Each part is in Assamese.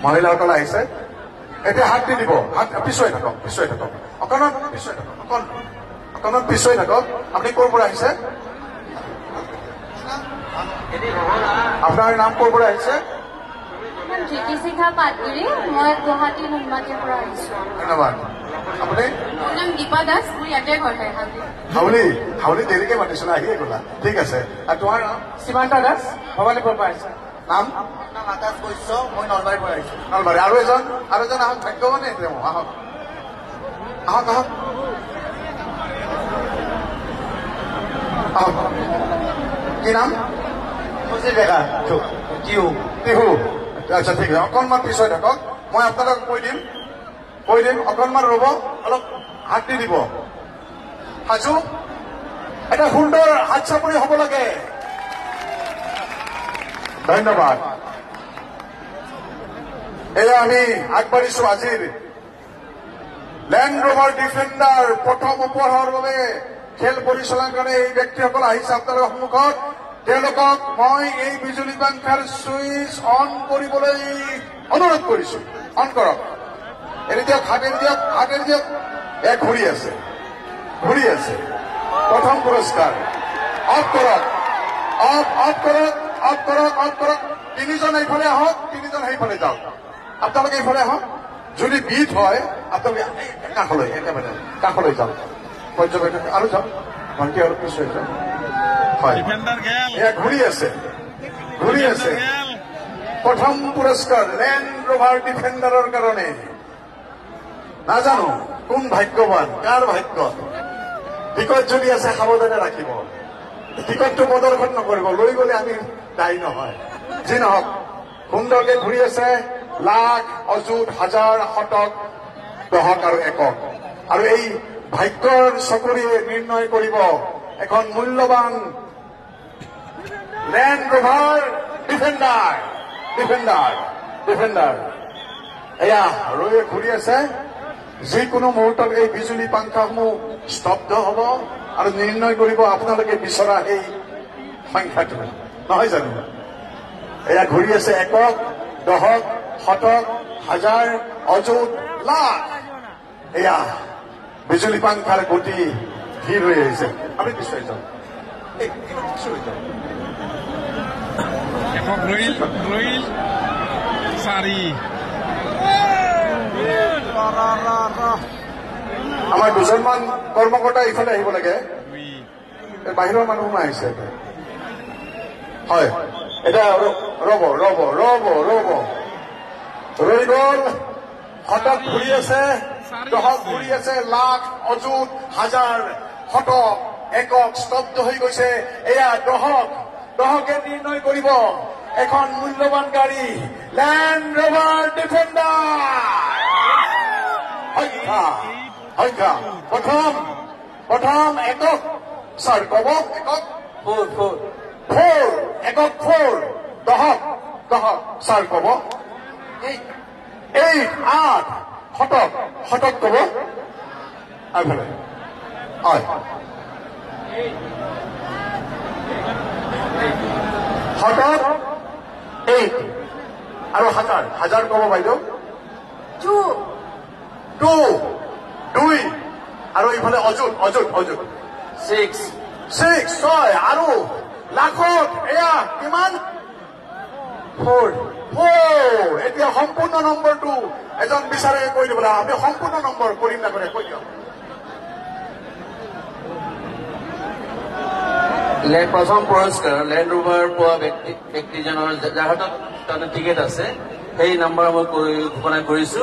মহিলাসকল আহিছে এতিয়া হাত দি দিব হাত পিছুৱাই থাকক অকণমান পিছুৱাই থাকক আপুনি ক'ৰ পৰা আহিছে আপোনাৰ নাম ক'ৰ পৰা আহিছে জ্যোতিশিখা পাটগুৰি মই গুৱাহাটী নুনমাটিৰ পৰা আহিছো ধন্যবাদ আপুনি মোৰ নাম দীপা দাস মোৰ ইয়াতে ঘৰ হাউলি দেৰিকে মাতিছিলে আহিয়ে গ'লা ঠিক আছে আৰু তোমাৰ নাম সীমান্তা দাস ভৱানীপুৰৰ পৰা আহিছে নাম আকাশ বৈশ্য মই নলবাৰীৰ পৰা আহিছো নলবাৰী আৰু এজন আহক ভাগ্যৱানে তেওঁ আহক কি নাম টিহু আচ্ছা ঠিক আছে অকণমান পিছুৱাই থাকক মই আপোনালোকক কৈ দিম অকণমান ৰ'ব অলপ হাত দি দিব সাজু এটা সুন্দৰ হাত চাপৰি হ'ব লাগে ধন্যবাদ এয়া আমি আগবাঢ়িছো আজিৰ লেণ্ড ৰভাৰ ডিফেণ্ডাৰ প্ৰথম উপহাৰৰ বাবে খেল পৰিচালনাৰ কাৰণে এই ব্যক্তিসকল আহিছে আপোনালোকৰ সন্মুখত তেওঁলোকক মই এই বিজুলী পাংখাৰ ছুইচ অন কৰিবলৈ অনুৰোধ কৰিছো অন কৰক এৰি দিয়ক হাতেৰে দিয়ক এয়া ঘূৰি আছে প্ৰথম পুৰস্কাৰ অফ কৰক তিনিজন এইফালে আহক তিনিজন সেইফালে যাওক আপোনালোকে এইফালে আহক যদি বিধ হয় আপোনালোকে একেবাৰে কাষলৈ যাওক পৰ্যবেক্ষক আৰু যাওক ভণ্টি আৰু পিছুৱাই যাওক হয় এয়া ঘূৰি আছে প্ৰথম পুৰস্কাৰ লেণ্ড ৰভাৰ ডিফেণ্ডাৰৰ কাৰণে নাজানো কোন ভাগ্যৱান কাৰ ভাগ্য টিকট যদি আছে সাৱধানে ৰাখিব টিকটটো প্ৰদৰ্শন নকৰিব লৈ গ'লে আমি দায়ী নহয় যি নহওক সুন্দৰকে ঘূৰি আছে লাখ অযুত হাজাৰ শতক দশক আৰু একক আৰু এই ভাগ্যৰ চকুৰিয়ে নিৰ্ণয় কৰিব এখন মূল্যৱান লেণ্ড ৰভাৰ ডিফেণ্ডাৰ এয়া ৰৈ ঘূৰি আছে যিকোনো মুহূৰ্তত এই বিজুলী পাংখাসমূহ স্তব্ধ হ'ব আৰু নিৰ্ণয় কৰিব আপোনালোকে বিচৰা এই সংখ্যাটো নহয় জানো এয়া ঘূৰি আছে একক দশক শতক হাজাৰ অযুত লাখ এয়া বিজুলী পাংখাৰ গতি ধীৰ হৈ আহিছে আমি পিছুৱাই যাওঁ আমাৰ দুজনমান কৰ্মকৰ্তা ইফালে আহিব লাগে বাহিৰৰ মানুহ আহিছে হয় এতিয়া ৰ'ব ৰৈ গ'ল শতক ঘূৰি আছে দশক ঘূৰি আছে লাখ অযুত হাজাৰ শতক একক স্তব্ধ হৈ গৈছে এয়া দশকে নিৰ্ণয় কৰিব এখন মূল্যৱান গাড়ী লেণ্ড ৰভাৰ ডিফেণ্ডাৰ সংখ্যা প্ৰথম একক ছাৰ ক'ব একক ফ'ৰ দশক ছাৰ ক'ব 8 শতক ক'ব আগফালে হয় শতক 8 আৰু হাজাৰ ক'ব বাইদেউ 2 আৰু ইফালে অযুত 6 আৰু লাখত এয়া কিমান 4 এতিয়া সম্পূৰ্ণ নম্বৰটো এজন বিচাৰে কৈ দিব লাগে আমি সম্পূৰ্ণ নম্বৰ কৰিম না কৰে কৈ দিয়ক প্ৰথম পুৰস্কাৰ লেণ্ড ৰভাৰ পোৱা ব্যক্তিজনৰ যাৰ হাতত টিকেট আছে সেই নম্বৰ মই ঘোষণা কৰিছো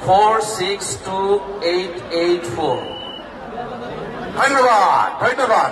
462884 ধন্যবাদ